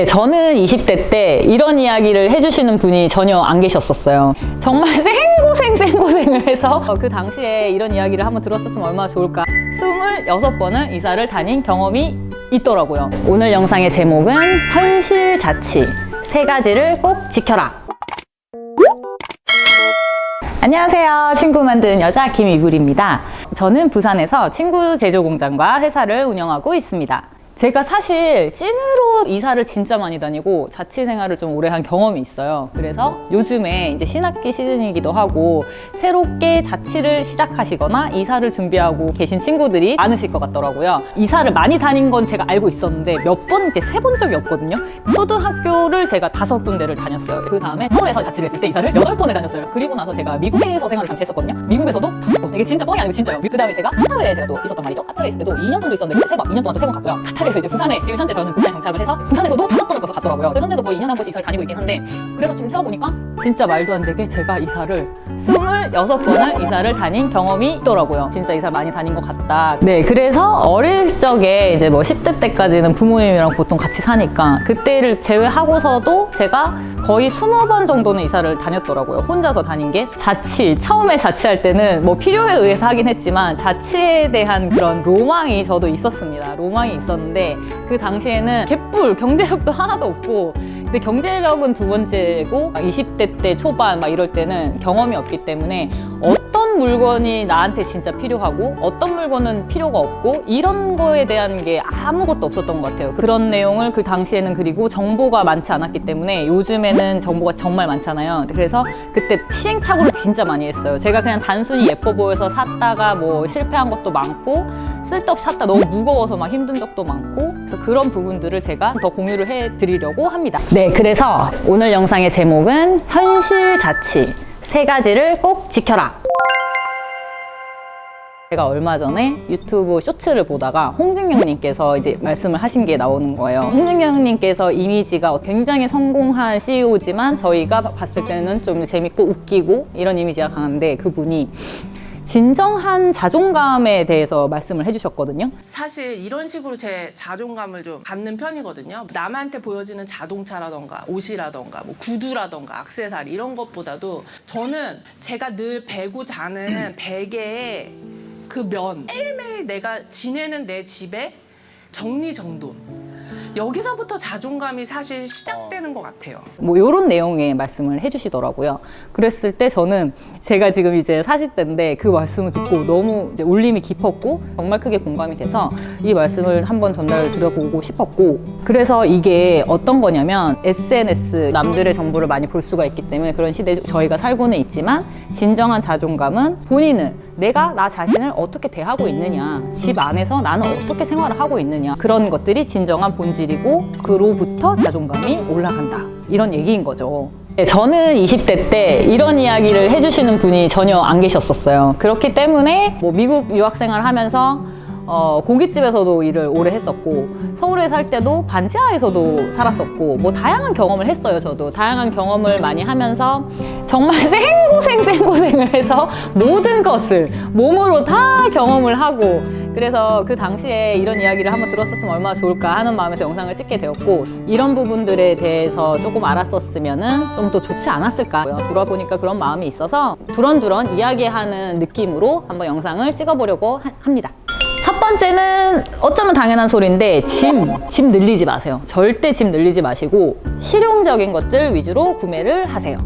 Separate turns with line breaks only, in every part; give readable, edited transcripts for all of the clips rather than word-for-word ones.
저는 20대 때 이런 이야기를 해주시는 분이 전혀 안 계셨었어요. 정말 생고생을 해서 그 당시에 이런 이야기를 한번 들었었으면 얼마나 좋을까. 26번을 이사를 다닌 경험이 있더라고요. 오늘 영상의 제목은 현실 자취 3가지를 꼭 지켜라. 안녕하세요. 친구 만드는 여자 김이불입니다. 저는 부산에서 친구 제조 공장과 회사를 운영하고 있습니다. 제가 사실 찐으로 이사를 진짜 많이 다니고 자취 생활을 좀 오래 한 경험이 있어요. 그래서 요즘에 이제 신학기 시즌이기도 하고 새롭게 자취를 시작하시거나 이사를 준비하고 계신 친구들이 많으실 것 같더라고요. 이사를 많이 다닌 건 제가 알고 있었는데 몇 번 이렇게 세본 적이 없거든요. 초등학교를 제가 5군데를 다녔어요. 그 다음에 서울에서 자취를 했을 때 이사를 8번을 다녔어요. 그리고 나서 제가 미국에서 생활을 잠시 했었거든요. 미국에서도 5번. 이게 진짜 뻥이 아니고 진짜요. 그 다음에 제가 카타르에 제가 또 있었단 말이죠. 카타르에 있을 때도 2년 정도 있었는데 2년 동안 또 3번 갔고요. 카타르에서 이제 부산에 지금 현재 저는 부산에 정착을 해서 부산에서도 5번을 벌써 갔더라고요. 현재도 거의 2년에 한 번씩 이사를 다니고 있긴 한데 그래서 좀 세어보니까 진짜 말도 안 되게 제가 이사를 26번을 이사를 다닌 경험이 있더라고요. 진짜 이사를 많이 다닌 것 같다. 네, 그래서 어릴 적에 이제 뭐 10대 때까지는 부모님이랑 보통 같이 사니까 그때를 제외하고서도 제가 거의 20번 정도는 이사를 다녔더라고요. 혼자서 다닌 게. 처음에 자취할 때는 뭐 필요에 의해서 하긴 했지만 자취에 대한 그런 로망이 저도 있었습니다. 로망이 있었는데 그 당시에는 개뿔 경제력도 하나도 없고, 근데 경제력은 2번째고 20대 때 초반 막 이럴 때는 경험이 없기 때문에 어떤 물건이 나한테 진짜 필요하고 어떤 물건은 필요가 없고 이런 거에 대한 게 아무것도 없었던 것 같아요. 그런 내용을 그 당시에는, 그리고 정보가 많지 않았기 때문에, 요즘에는 정보가 정말 많잖아요. 그래서 그때 시행착오를 진짜 많이 했어요. 제가 그냥 단순히 예뻐 보여서 샀다가 뭐 실패한 것도 많고 쓸데없이 샀다 너무 무거워서 막 힘든 적도 많고, 그래서 그런 부분들을 제가 더 공유를 해드리려고 합니다. 네, 그래서 오늘 영상의 제목은 현실 자취 3가지를 꼭 지켜라. 제가 얼마 전에 유튜브 쇼츠를 보다가 홍진경님께서 이제 말씀을 하신 게 나오는 거예요. 홍진경님께서 이미지가 굉장히 성공한 CEO지만 저희가 봤을 때는 좀 재밌고 웃기고 이런 이미지가 강한데, 그분이 진정한 자존감에 대해서 말씀을 해주셨거든요.
사실 이런 식으로 제 자존감을 좀 갖는 편이거든요. 남한테 보여지는 자동차라던가 옷이라던가 뭐 구두라던가 액세서리 이런 것보다도 저는 제가 늘 베고 자는 베개에 그 면, 매일매일 내가 지내는 내 집에 정리정돈, 여기서부터 자존감이 사실 시작되는 것 같아요.
뭐 이런 내용의 말씀을 해주시더라고요. 그랬을 때 저는 제가 지금 이제 40대인데 그 말씀을 듣고 너무 이제 울림이 깊었고 정말 크게 공감이 돼서 이 말씀을 한번 전달 드려보고 싶었고, 그래서 이게 어떤 거냐면 SNS, 남들의 정보를 많이 볼 수가 있기 때문에 그런 시대에 저희가 살고는 있지만, 진정한 자존감은 본인을, 내가 나 자신을 어떻게 대하고 있느냐, 집 안에서 나는 어떻게 생활을 하고 있느냐, 그런 것들이 진정한 본질이고 그로부터 자존감이 올라간다, 이런 얘기인 거죠. 저는 20대 때 이런 이야기를 해주시는 분이 전혀 안 계셨었어요. 그렇기 때문에 뭐 미국 유학생활을 하면서 고깃집에서도 일을 오래 했었고, 서울에 살 때도 반지하에서도 살았었고, 뭐 다양한 경험을 했어요. 저도 다양한 경험을 많이 하면서 정말 생고생을 해서 모든 것을 몸으로 다 경험을 하고, 그래서 그 당시에 이런 이야기를 한번 들었었으면 얼마나 좋을까 하는 마음에서 영상을 찍게 되었고, 이런 부분들에 대해서 조금 알았었으면은 좀 더 좋지 않았을까, 돌아보니까 그런 마음이 있어서 두런두런 이야기하는 느낌으로 한번 영상을 찍어보려고 합니다. 첫 번째는 어쩌면 당연한 소리인데, 짐 늘리지 마세요. 절대 짐 늘리지 마시고 실용적인 것들 위주로 구매를 하세요.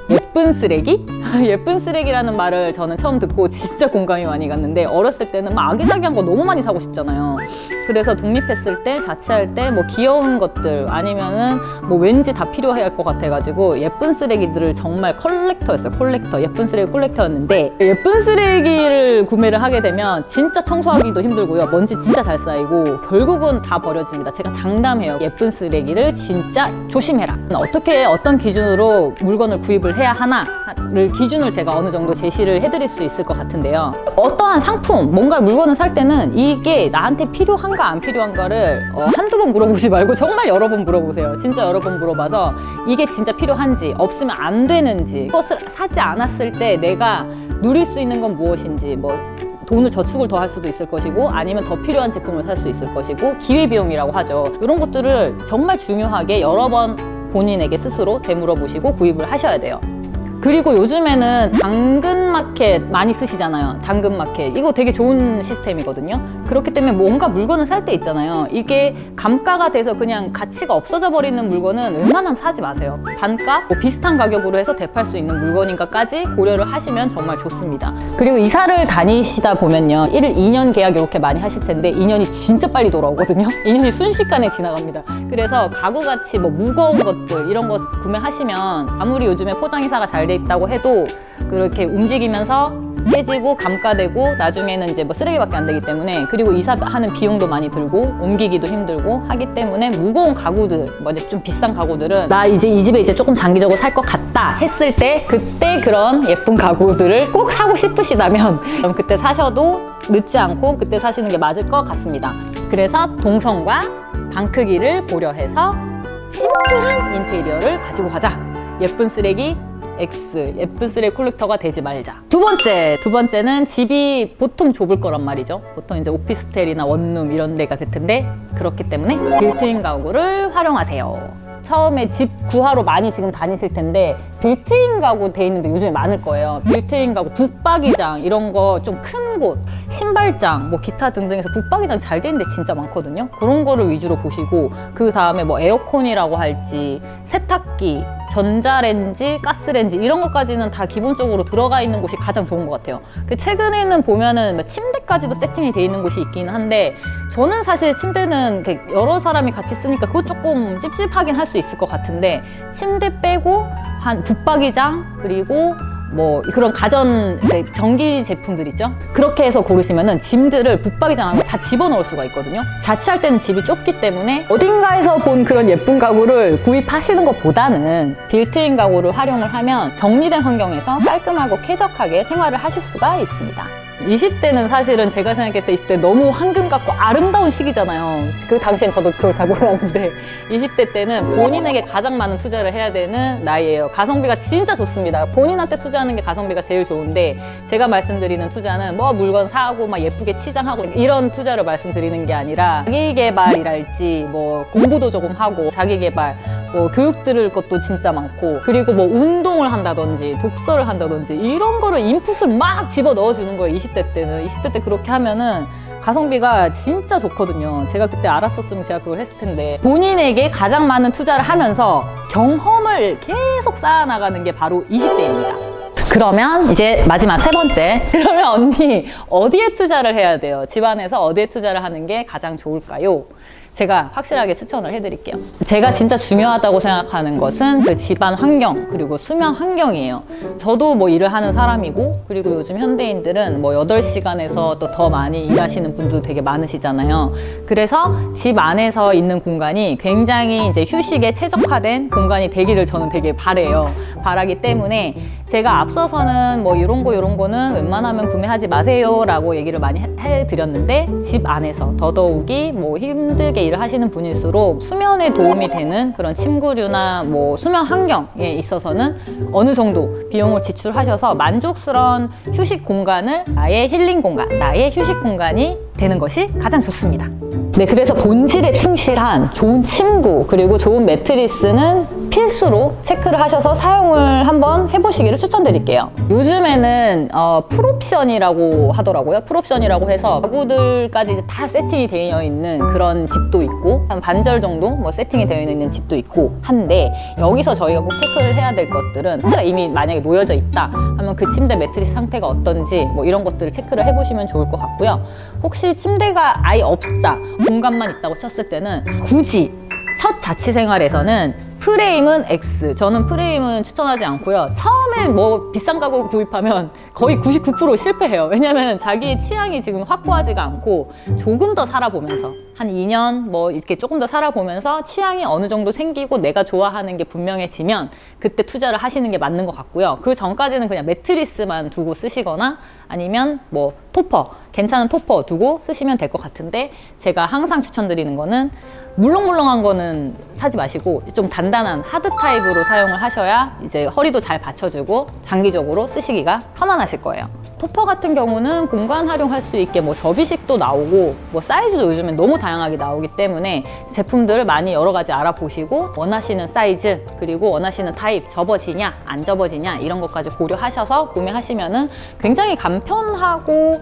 예쁜 쓰레기? 예쁜 쓰레기라는 말을 저는 처음 듣고 진짜 공감이 많이 갔는데, 어렸을 때는 막 아기자기한 거 너무 많이 사고 싶잖아요. 그래서 독립했을 때, 자취할 때 뭐 귀여운 것들 아니면은 뭐 왠지 다 필요할 것 같아가지고 예쁜 쓰레기들을 정말 컬렉터였어요. 예쁜 쓰레기 컬렉터였는데, 예쁜 쓰레기를 구매를 하게 되면 진짜 청소하기도 힘들고요. 먼지 진짜 잘 쌓이고 결국은 다 버려집니다. 제가 장담해요. 예쁜 쓰레기를 진짜 조심해라. 어떻게, 어떤 기준으로 물건을 구입을 해야 하나를 기준을 제가 어느 정도 제시를 해드릴 수 있을 것 같은데요. 어떠한 상품, 뭔가 물건을 살 때는 이게 나한테 필요한가 안 필요한가를 한두 번 물어보지 말고 정말 여러 번 물어보세요. 진짜 여러 번 물어봐서 이게 진짜 필요한지, 없으면 안 되는지, 그것을 사지 않았을 때 내가 누릴 수 있는 건 무엇인지, 뭐 돈을 저축을 더 할 수도 있을 것이고 아니면 더 필요한 제품을 살 수 있을 것이고 기회비용이라고 하죠. 이런 것들을 정말 중요하게 여러 번 본인에게 스스로 되물어 보시고 구입을 하셔야 돼요. 그리고 요즘에는 당근마켓 많이 쓰시잖아요. 당근마켓. 이거 되게 좋은 시스템이거든요. 그렇기 때문에 뭔가 물건을 살 때 있잖아요. 이게 감가가 돼서 그냥 가치가 없어져 버리는 물건은 웬만하면 사지 마세요. 단가, 뭐 비슷한 가격으로 해서 되팔 수 있는 물건인가까지 고려를 하시면 정말 좋습니다. 그리고 이사를 다니시다 보면요. 1, 2년 계약 이렇게 많이 하실 텐데 2년이 진짜 빨리 돌아오거든요. 2년이 순식간에 지나갑니다. 그래서 가구같이 뭐 무거운 것들 이런 거 구매하시면 아무리 요즘에 포장이사가 잘 돼 있다고 해도 그렇게 움직이면서 깨지고 감가되고 나중에는 이제 뭐 쓰레기밖에 안 되기 때문에 그리고 이사하는 비용도 많이 들고 옮기기도 힘들고 하기 때문에 무거운 가구들 뭐 이제 좀 비싼 가구들은 나 이제 이 집에 이제 조금 장기적으로 살 것 같다 했을 때 그때 그런 예쁜 가구들을 꼭 사고 싶으시다면 그럼 그때 사셔도 늦지 않고 그때 사시는 게 맞을 것 같습니다. 그래서 동선과 방 크기를 고려해서 심플한 인테리어를 가지고 가자. 예쁜 쓰레기 X, 예쁜 쓰레기 콜렉터가 되지 말자. 두 번째는 집이 보통 좁을 거란 말이죠. 보통 이제 오피스텔이나 원룸 이런 데가 될 텐데 그렇기 때문에 빌트인 가구를 활용하세요. 처음에 집 구하러 많이 지금 다니실 텐데 빌트인 가구 돼 있는 데 요즘에 많을 거예요. 빌트인 가구, 붙박이장 이런 거 좀 큰 곳, 신발장, 뭐 기타 등등해서 붙박이장 잘 돼 있는 데 진짜 많거든요. 그런 거를 위주로 보시고 그 다음에 뭐 에어컨이라고 할지 세탁기, 전자레인지, 가스레인지 이런 것까지는 다 기본적으로 들어가 있는 곳이 가장 좋은 것 같아요. 최근에는 보면은 침대까지도 세팅이 돼 있는 곳이 있긴 한데 저는 사실 침대는 여러 사람이 같이 쓰니까 그거 조금 찝찝하긴 할 수 있을 것 같은데 침대 빼고 한 붙박이장 그리고 뭐 그런 가전 전기 제품들 있죠? 그렇게 해서 고르시면은 짐들을 붙박이장 안에 다 집어넣을 수가 있거든요. 자취할 때는 집이 좁기 때문에 어딘가에서 본 그런 예쁜 가구를 구입하시는 것보다는 빌트인 가구를 활용을 하면 정리된 환경에서 깔끔하고 쾌적하게 생활을 하실 수가 있습니다. 20대는 사실은 제가 생각했을 때 20대 너무 황금 같고 아름다운 시기잖아요. 그 당시엔 저도 그걸 잘 몰랐는데 20대 때는 본인에게 가장 많은 투자를 해야 되는 나이예요. 가성비가 진짜 좋습니다. 본인한테 투자하는 게 가성비가 제일 좋은데 제가 말씀드리는 투자는 뭐 물건 사고 막 예쁘게 치장하고 이런 투자를 말씀드리는 게 아니라 자기개발이랄지 뭐 공부도 조금 하고 자기개발 뭐 교육 들을 것도 진짜 많고 그리고 뭐 운동을 한다든지 독서를 한다든지 이런 거를 인풋을 막 집어 넣어주는 거예요. 20대 때는. 20대 때 그렇게 하면은 가성비가 진짜 좋거든요. 제가 그때 알았었으면 제가 그걸 했을 텐데 본인에게 가장 많은 투자를 하면서 경험을 계속 쌓아나가는 게 바로 20대입니다. 그러면 이제 마지막 세 번째. 그러면 언니 어디에 투자를 해야 돼요? 집안에서 어디에 투자를 하는 게 가장 좋을까요? 제가 확실하게 추천을 해드릴게요. 제가 진짜 중요하다고 생각하는 것은 그 집안 환경 그리고 수면 환경이에요. 저도 뭐 일을 하는 사람이고 그리고 요즘 현대인들은 뭐 8시간에서 또 더 많이 일하시는 분도 되게 많으시잖아요. 그래서 집 안에서 있는 공간이 굉장히 이제 휴식에 최적화된 공간이 되기를 저는 되게 바라기 때문에 제가 앞서서는 뭐 이런 거는 웬만하면 구매하지 마세요 라고 얘기를 많이 해드렸는데 집 안에서 더더욱이 뭐 힘들게 일을 하시는 분일수록 수면에 도움이 되는 그런 침구류나 뭐 수면 환경에 있어서는 어느 정도 비용을 지출하셔서 만족스러운 휴식 공간을 나의 힐링 공간, 나의 휴식 공간이 되는 것이 가장 좋습니다. 네, 그래서 본질에 충실한 좋은 침구 그리고 좋은 매트리스는 필수로 체크를 하셔서 사용을 한번 해보시기를 추천드릴게요. 요즘에는 풀옵션이라고 하더라고요. 풀옵션이라고 해서 가구들까지 이제 다 세팅이 되어 있는 그런 집도 있고 한 반절 정도 뭐 세팅이 되어 있는 집도 있고 한데 여기서 저희가 꼭 체크를 해야 될 것들은 이미 만약에 놓여져 있다 하면 그 침대 매트리스 상태가 어떤지 뭐 이런 것들을 체크를 해보시면 좋을 것 같고요. 혹시 침대가 아예 없다, 공간만 있다고 쳤을 때는 굳이 첫 자취 생활에서는 프레임은 X. 저는 프레임은 추천하지 않고요. 처음에 뭐 비싼 가구 구입하면 거의 99% 실패해요. 왜냐면 자기의 취향이 지금 확고하지가 않고 조금 더 살아보면서 한 2년 뭐 이렇게 조금 더 살아보면서 취향이 어느 정도 생기고 내가 좋아하는 게 분명해지면 그때 투자를 하시는 게 맞는 것 같고요. 그 전까지는 그냥 매트리스만 두고 쓰시거나 아니면 뭐 토퍼, 괜찮은 토퍼 두고 쓰시면 될 것 같은데, 제가 항상 추천드리는 거는 물렁물렁한 거는 사지 마시고 좀 단단한 하드 타입으로 사용을 하셔야 이제 허리도 잘 받쳐주고 장기적으로 쓰시기가 편안하실 거예요. 토퍼 같은 경우는 공간 활용할 수 있게 뭐 접이식도 나오고 뭐 사이즈도 요즘엔 너무 다양하게 나오기 때문에 제품들을 많이 여러 가지 알아보시고 원하시는 사이즈 그리고 원하시는 타입, 접어지냐 안 접어지냐 이런 것까지 고려하셔서 구매하시면은 굉장히 간편하고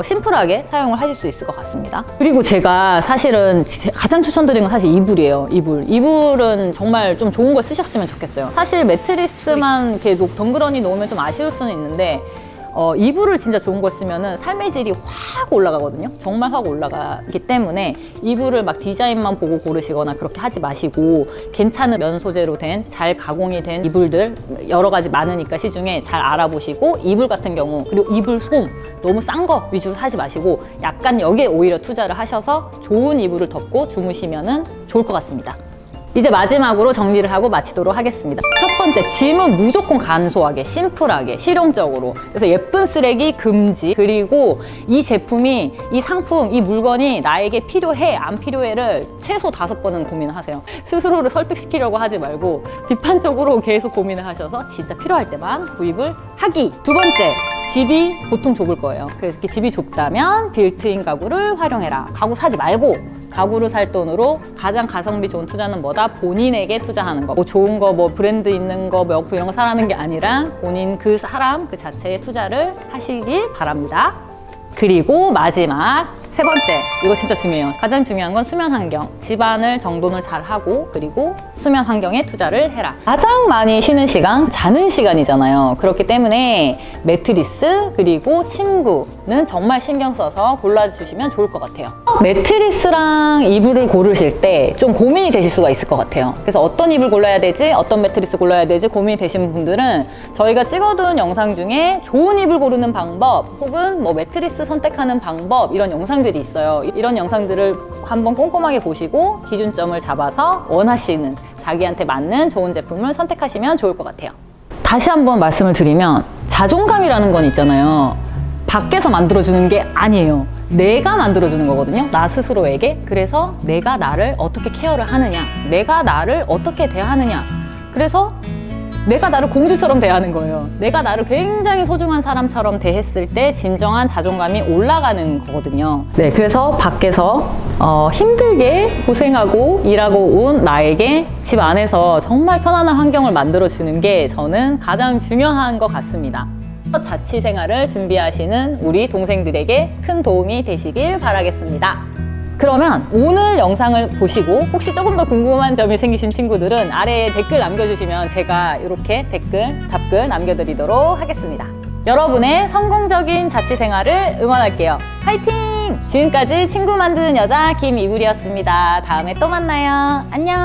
심플하게 사용을 하실 수 있을 것 같습니다. 그리고 제가 사실은 가장 추천드리는 건 사실 이불이에요. 이불은 정말 좀 좋은 걸 쓰셨으면 좋겠어요. 사실 매트리스만 이렇게 덩그러니 놓으면 좀 아쉬울 수는 있는데 이불을 진짜 좋은 걸 쓰면은 삶의 질이 확 올라가거든요. 정말 확 올라가기 때문에 이불을 막 디자인만 보고 고르시거나 그렇게 하지 마시고 괜찮은 면 소재로 된 잘 가공이 된 이불들 여러 가지 많으니까 시중에 잘 알아보시고 이불 같은 경우 그리고 이불 솜 너무 싼 거 위주로 사지 마시고 약간 여기에 오히려 투자를 하셔서 좋은 이불을 덮고 주무시면은 좋을 것 같습니다. 이제 마지막으로 정리를 하고 마치도록 하겠습니다. 첫 번째, 짐은 무조건 간소하게, 심플하게, 실용적으로. 그래서 예쁜 쓰레기 금지. 그리고 이 제품이, 이 상품, 이 물건이 나에게 필요해, 안 필요해를 최소 5번은 고민을 하세요. 스스로를 설득시키려고 하지 말고 비판적으로 계속 고민을 하셔서 진짜 필요할 때만 구입을 하기. 두 번째, 집이 보통 좁을 거예요. 그래서 이렇게 집이 좁다면 빌트인 가구를 활용해라. 가구 사지 말고 가구를 살 돈으로 가장 가성비 좋은 투자는 뭐다? 본인에게 투자하는 거. 뭐 좋은 거, 뭐 브랜드 있는 거, 명품 이런 거 사라는 게 아니라 본인 그 사람 그 자체에 투자를 하시길 바랍니다. 그리고 마지막 세 번째, 이거 진짜 중요해요. 가장 중요한 건 수면 환경. 집안을 정돈을 잘 하고 그리고 수면 환경에 투자를 해라. 가장 많이 쉬는 시간, 자는 시간이잖아요. 그렇기 때문에 매트리스 그리고 침구는 정말 신경 써서 골라주시면 좋을 것 같아요. 매트리스랑 이불을 고르실 때 좀 고민이 되실 수가 있을 것 같아요. 그래서 어떤 이불 골라야 되지? 어떤 매트리스 골라야 되지? 고민이 되시는 분들은 저희가 찍어둔 영상 중에 좋은 이불 고르는 방법 혹은 뭐 매트리스 선택하는 방법 이런 영상들이 있어요. 이런 영상들을 한번 꼼꼼하게 보시고 기준점을 잡아서 원하시는 자기한테 맞는 좋은 제품을 선택하시면 좋을 것 같아요. 다시 한번 말씀을 드리면 자존감이라는 건 있잖아요. 밖에서 만들어주는 게 아니에요. 내가 만들어주는 거거든요. 나 스스로에게. 그래서 내가 나를 어떻게 케어를 하느냐, 내가 나를 어떻게 대하느냐. 그래서 내가 나를 공주처럼 대하는 거예요. 내가 나를 굉장히 소중한 사람처럼 대했을 때 진정한 자존감이 올라가는 거거든요. 네, 그래서 밖에서 힘들게 고생하고 일하고 온 나에게 집 안에서 정말 편안한 환경을 만들어주는 게 저는 가장 중요한 것 같습니다. 첫 자취 생활을 준비하시는 우리 동생들에게 큰 도움이 되시길 바라겠습니다. 그러면 오늘 영상을 보시고 혹시 조금 더 궁금한 점이 생기신 친구들은 아래에 댓글 남겨주시면 제가 이렇게 답글 남겨드리도록 하겠습니다. 여러분의 성공적인 자취 생활을 응원할게요. 파이팅! 지금까지 친구 만드는 여자 김이불이었습니다. 다음에 또 만나요. 안녕!